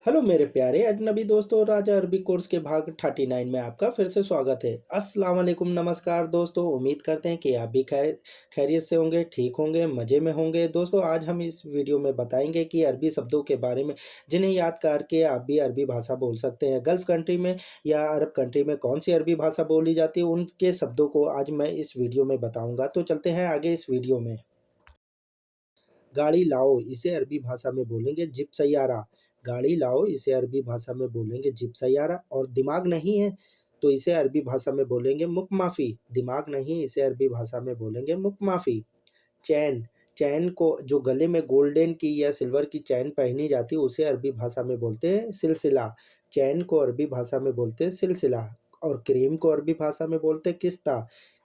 Hello मेरे प्यारे अजनबी दोस्तों, राजा अरबी कोर्स के भाग 39 में आपका फिर से स्वागत है। अस्सलाम वालेकुम, नमस्कार दोस्तों। उम्मीद करते हैं कि आप भी खैरियत से होंगे, ठीक होंगे, मज़े में होंगे। दोस्तों, आज हम इस वीडियो में बताएंगे कि अरबी शब्दों के बारे में जिन्हें याद करके आप भी अरबी भाषा बोल सकते हैं। गल्फ़ कंट्री में या अरब कंट्री में कौन सी अरबी भाषा बोली जाती है, उनके शब्दों को आज मैं इस वीडियो में बताऊँगा। तो चलते हैं आगे इस वीडियो में। गाड़ी लाओ, इसे अरबी भाषा में बोलेंगे जिप सैयारा। गाड़ी लाओ, इसे अरबी भाषा में बोलेंगे जिप सैयारा। और दिमाग नहीं है तो इसे अरबी भाषा में बोलेंगे मुक माफ़ी। दिमाग नहीं, इसे अरबी भाषा में बोलेंगे मुक माफ़ी। चैन, चैन को जो गले में गोल्डन की या सिल्वर की चैन पहनी जाती है उसे अरबी भाषा में बोलते हैं सिलसिला। चैन को अरबी भाषा में बोलते हैं सिलसिला। और क्रीम को अरबी भाषा में बोलते हैं किस्ता।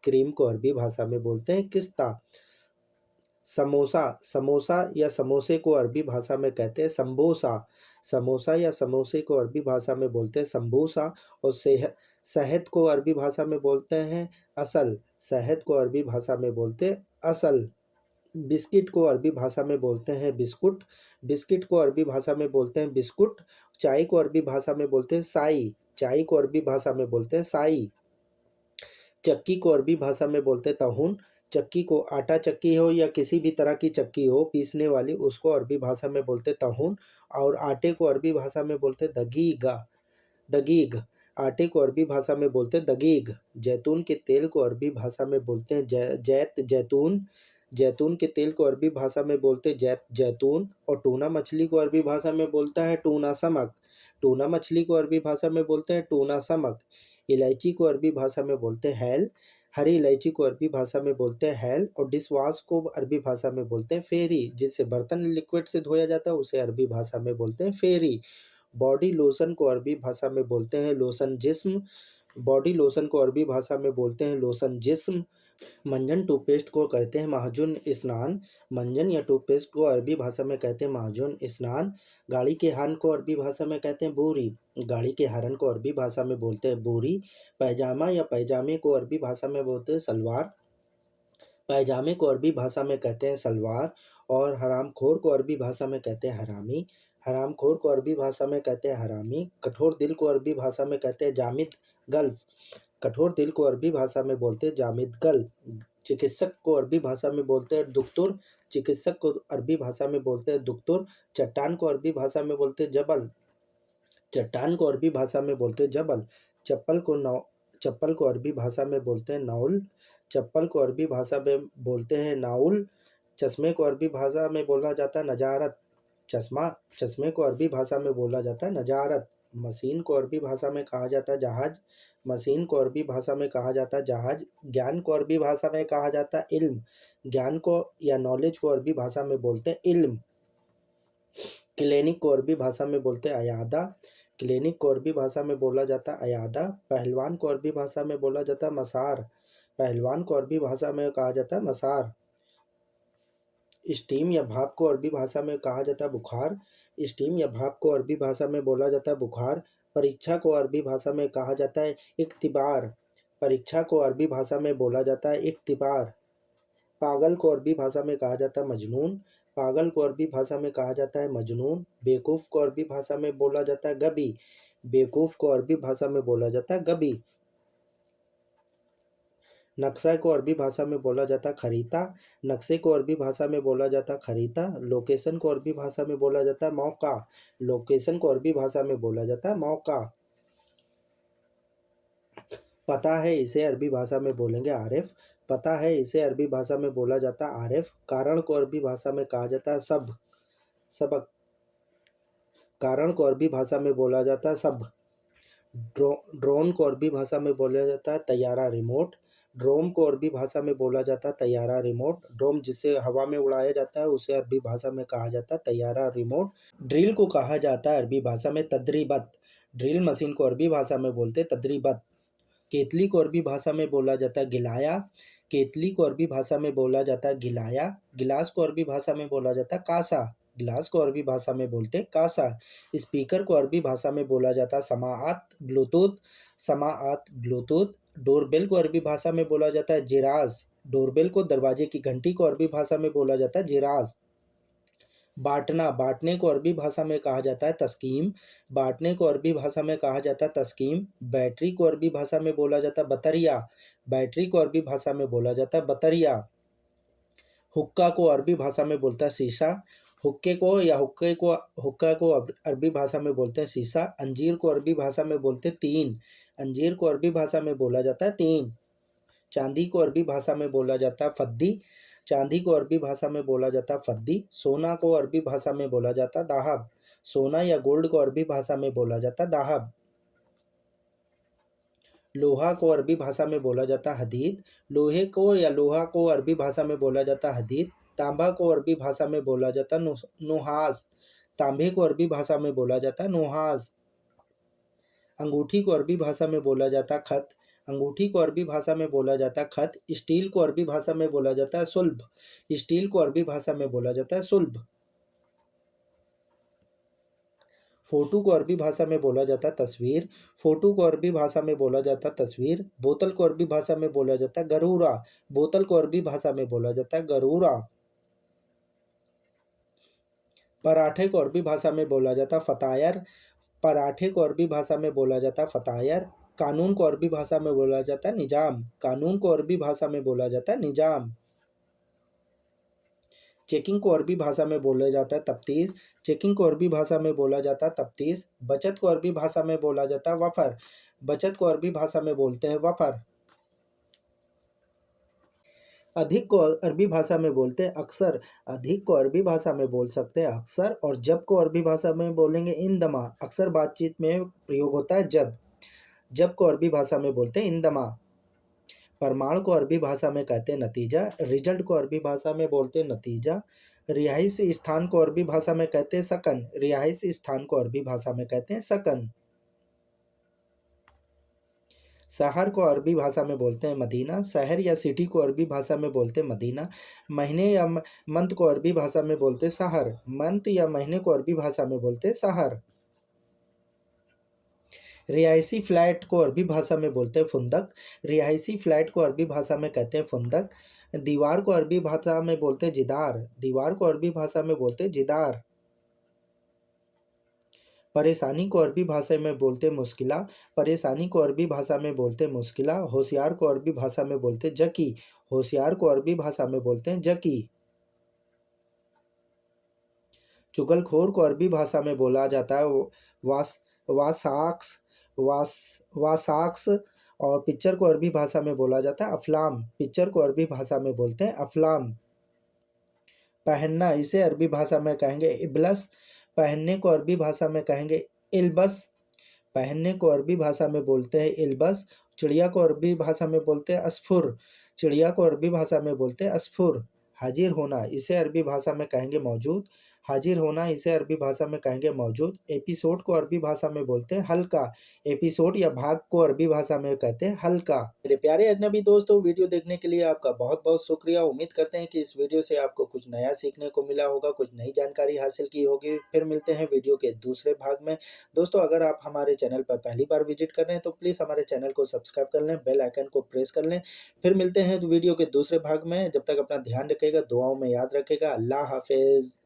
क्रीम को अरबी भाषा में बोलते हैं किस्ता। समोसा, समोसा या समोसे को अरबी भाषा में कहते हैं संबोसा। समोसा या समोसे को अरबी भाषा में बोलते हैं संबोसा। और शहद को अरबी भाषा में बोलते हैं असल। शहद को अरबी भाषा में बोलते हैं असल। बिस्किट को अरबी भाषा में बोलते हैं बिस्कुट। बिस्किट को अरबी भाषा में बोलते हैं बिस्कुट। चाय को अरबी भाषा में बोलते हैं साई। चाय को अरबी भाषा में बोलते हैं साई। चक्की को अरबी भाषा में बोलते हैं तहून। चक्की को आटा चक्की हो या किसी भी तरह की चक्की हो पीसने वाली, उसको अरबी भाषा में बोलते हैं तहून। और आटे को अरबी भाषा में बोलते हैं दगीगा। दगीग। आटे को अरबी भाषा में बोलते हैं दगीग। जैतून के तेल को अरबी भाषा में बोलते हैं जैतून। जैतून के तेल को अरबी भाषा में बोलते हैं जैतून। और टूना मछली को अरबी भाषा में बोलता है टूना समक। टूना मछली को अरबी भाषा में बोलते हैं टूना समक। इलायची को अरबी भाषा में बोलते हैं हैल। हरी इलायची को अरबी भाषा में बोलते हैं हैल। और डिश वॉश को अरबी भाषा में बोलते हैं फेरी। जिससे बर्तन लिक्विड से धोया जाता है उसे अरबी भाषा में बोलते हैं फेरी। बॉडी लोशन को अरबी भाषा में बोलते हैं लोशन जिस्म। बॉडी लोशन को अरबी भाषा में बोलते हैं लोशन जिस्म। मंजन टूथपेस्ट को कहते हैं महाजुन स्नान। मंजन या टूथपेस्ट को अरबी भाषा में कहते हैं महाजुन स्नान। गाड़ी के हॉर्न को अरबी भाषा में कहते हैं बोरी। गाड़ी के हॉर्न को अरबी भाषा में बोलते हैं बोरी। पैजामा या पैजामे को अरबी भाषा में बोलते हैं सलवार। पैजामे को अरबी भाषा में कहते हैं सलवार। और हरामखोर को अरबी भाषा में कहते हैं हरामी। हरामखोर को अरबी भाषा में कहते हैं हरामी। कठोर दिल को अरबी भाषा में कहते हैं जामिद गल्फ। कठोर दिल को अरबी भाषा में बोलते हैं जामिद गल्फ। चिकित्सक को अरबी भाषा में बोलते हैं दुक्तुर। चिकित्सक को अरबी भाषा में बोलते हैं दुक्तुर। चट्टान को अरबी भाषा में बोलते हैं जबल। चट्टान को अरबी भाषा में बोलते हैं जबल। चप्पल को अरबी भाषा में बोलते हैं नाउल। चप्पल को अरबी भाषा में बोलते हैं नाउल। चश्मे को अरबी भाषा में बोला जाता है नजारत। चश्मा, चश्मे को अरबी भाषा में बोला जाता है नजारत। मशीन को अरबी भाषा में कहा जाता है जहाज। मशीन को अरबी भाषा में कहा जाता है जहाज। ज्ञान को अरबी भाषा में कहा जाता है इल्म। ज्ञान को या नॉलेज को अरबी भाषा में बोलते हैं इल्म। क्लिनिक को अरबी भाषा में बोलते हैं अयादा। क्लिनिक को अरबी भाषा में बोला जाता है अयादा। पहलवान को अरबी भाषा में बोला जाता है मसार। पहलवान को अरबी भाषा में कहा जाता है मसार। स्टीम या भाप को अरबी भाषा में कहा जाता है बुखार। स्टीम या भाप को अरबी भाषा में बोला जाता है बुखार। परीक्षा को अरबी भाषा में कहा जाता है इख्तिबार। परीक्षा को अरबी भाषा में बोला जाता है इख्तिबार। पागल को अरबी भाषा में कहा जाता है मजनून। पागल को अरबी भाषा में कहा जाता है मजनून। बेवकूफ़ को अरबी भाषा में बोला जाता है गबी। बेवकूफ़ को अरबी भाषा में बोला जाता है गबी। नक्शा को अरबी भाषा में बोला जाता है खरीता। नक्शे को अरबी भाषा में बोला जाता है खरीता। लोकेशन को अरबी भाषा में बोला जाता है मौका। लोकेशन को अरबी भाषा में बोला जाता है मौका। पता है, इसे अरबी भाषा में बोलेंगे आरिफ। पता है, इसे अरबी भाषा में बोला जाता है आरिफ। कारण को अरबी भाषा में कहा जाता है सबक। कारण को अरबी भाषा में बोला जाता है सब। ड्रोन को अरबी भाषा में बोला जाता है तैयारा रिमोट। ड्रोन को अरबी भाषा में बोला जाता है तैयारा रिमोट। ड्रोन जिसे हवा में उड़ाया जाता है उसे अरबी भाषा में कहा जाता है तैयारा रिमोट। ड्रिल को कहा जाता है अरबी भाषा में तदरीबत। ड्रिल मशीन को अरबी भाषा में बोलते हैं तदरीबत। केतली को अरबी भाषा में बोला जाता है गिलाया। केतली को अरबी भाषा में बोला जाता है गिलाया। गिलास को अरबी भाषा में बोला जाता है कासा। गिलास को अरबी भाषा में बोलते हैं कासा। स्पीकर को अरबी भाषा में बोला जाता है समाआत ब्लूटूथ। समाआत ब्लूटूथ। डोरबेल को अरबी भाषा में बोला जाता है जिराज। डोरबेल को दरवाजे की घंटी को अरबी भाषा में बोला जाता है जिराज। बाँटना, बाँटने को अरबी भाषा में कहा जाता है तस्कीम। बाँटने को अरबी भाषा में कहा जाता है तस्कीम। बैटरी को अरबी भाषा में बोला जाता है बतरिया। बैटरी को अरबी भाषा में बोला जाता है बतरिया। हुक्का को अरबी भाषा में बोलता है शीशा। हुक्का को अरबी भाषा में बोलते हैं शीशा। अंजीर को अरबी भाषा में बोलते हैं तीन। अंजीर को अरबी भाषा में बोला जाता है तीन। चांदी को अरबी भाषा में बोला जाता है फद्दी। चांदी को अरबी भाषा में बोला जाता है फद्दी। सोना को अरबी भाषा में बोला जाता है दाहब। सोना या गोल्ड को अरबी भाषा में बोला जाता है दाहब। लोहा को अरबी भाषा में बोला जाता है हदीद। लोहा को अरबी भाषा में बोला जाता है हदीद। तांबा को अरबी भाषा में बोला जाता है नुहास। तांबे को अरबी भाषा में बोला जाता है नुहास। अंगूठी को अरबी भाषा में बोला जाता है खत। अंगूठी को अरबी भाषा में बोला जाता है खत। स्टील को अरबी भाषा में बोला जाता है सुल्ब। स्टील को अरबी भाषा में बोला जाता है सुल्ब। फोटो को अरबी भाषा में बोला जाता है तस्वीर। फोटो को अरबी भाषा में बोला जाता है तस्वीर। बोतल को अरबी भाषा में बोला जाता है गरूरा। बोतल को अरबी भाषा में बोला जाता है गरूरा। पराठे को अरबी भाषा में बोला जाता है फतायर। पराठे को अरबी भाषा में बोला जाता है फतायर। कानून को अरबी भाषा में बोला जाता है निजाम। कानून को अरबी भाषा में बोला जाता है निजाम। चेकिंग को अरबी भाषा में बोला जाता है तफ्तीश। चेकिंग को अरबी भाषा में बोला जाता है तफ्तीश। बचत को अरबी भाषा में बोला जाता है वफर। बचत को अरबी भाषा में बोलते हैं वफर। अधिक को अरबी भाषा में बोलते हैं अक्सर। अधिक को अरबी भाषा में बोल सकते हैं अक्सर। और जब को अरबी भाषा में बोलेंगे इंदमा। अक्सर बातचीत में प्रयोग होता है जब। जब को अरबी भाषा में बोलते हैं इंदमा। प्रमाण को अरबी भाषा में कहते हैं नतीजा। रिजल्ट को अरबी भाषा में बोलते हैं नतीजा। रिहाइश स्थान को अरबी भाषा में कहते हैं सकन। रिहाइश स्थान को अरबी भाषा में कहते हैं सकन। शहर को अरबी भाषा में बोलते हैं मदीना। शहर या सिटी को अरबी भाषा में बोलते हैं मदीना। महीने या मंथ को अरबी भाषा में बोलते हैं शहर। मंथ या महीने को अरबी भाषा में बोलते हैं शहर। रिहायशी फ्लैट को अरबी भाषा में बोलते हैं फुंदक। रिहायशी फ्लैट को अरबी भाषा में कहते हैं फुंदक। दीवार को अरबी भाषा में बोलते हैं जिदार। दीवार को अरबी भाषा में बोलते हैं जिदार। परेशानी को अरबी भाषा में बोलते मुश्किला। परेशानी को अरबी भाषा में बोलते मुश्किला। होशियार को अरबी भाषा में बोलते जकी। होशियार को अरबी भाषा में बोलते हैं जकी। चुगलखोर को अरबी भाषा में बोला जाता है वास वासाक्स। वासाक्स। और पिक्चर को अरबी भाषा में बोला जाता है अफलाम। पिक्चर को अरबी भाषा में बोलते हैं अफलाम। पहनना, इसे अरबी भाषा में कहेंगे इबलस। पहनने को अरबी भाषा में कहेंगे इल्बस। पहनने को अरबी भाषा में बोलते हैं इल्बस। चिड़िया को अरबी भाषा में बोलते हैं अस्फुर। चिड़िया को अरबी भाषा में बोलते हैं अस्फुर। हाजिर होना, इसे अरबी भाषा में कहेंगे मौजूद। हाजिर होना, इसे अरबी भाषा में कहेंगे मौजूद। एपिसोड को अरबी भाषा में बोलते हैं हल्का। एपिसोड या भाग को अरबी भाषा में कहते हैं हल्का। मेरे प्यारे अजनबी दोस्तों, वीडियो देखने के लिए आपका बहुत बहुत शुक्रिया। उम्मीद करते हैं कि इस वीडियो से आपको कुछ नया सीखने को मिला होगा, कुछ नई जानकारी हासिल की होगी। फिर मिलते हैं वीडियो के दूसरे भाग में। दोस्तों, अगर आप हमारे चैनल पर पहली बार विजिट कर रहे हैं तो प्लीज़ हमारे चैनल को सब्सक्राइब कर लें, बेल आइकन को प्रेस कर लें। फिर मिलते हैं वीडियो के दूसरे भाग में। जब तक अपना ध्यान रखिएगा, दुआओं में याद रखिएगा। अल्लाह हाफिज़।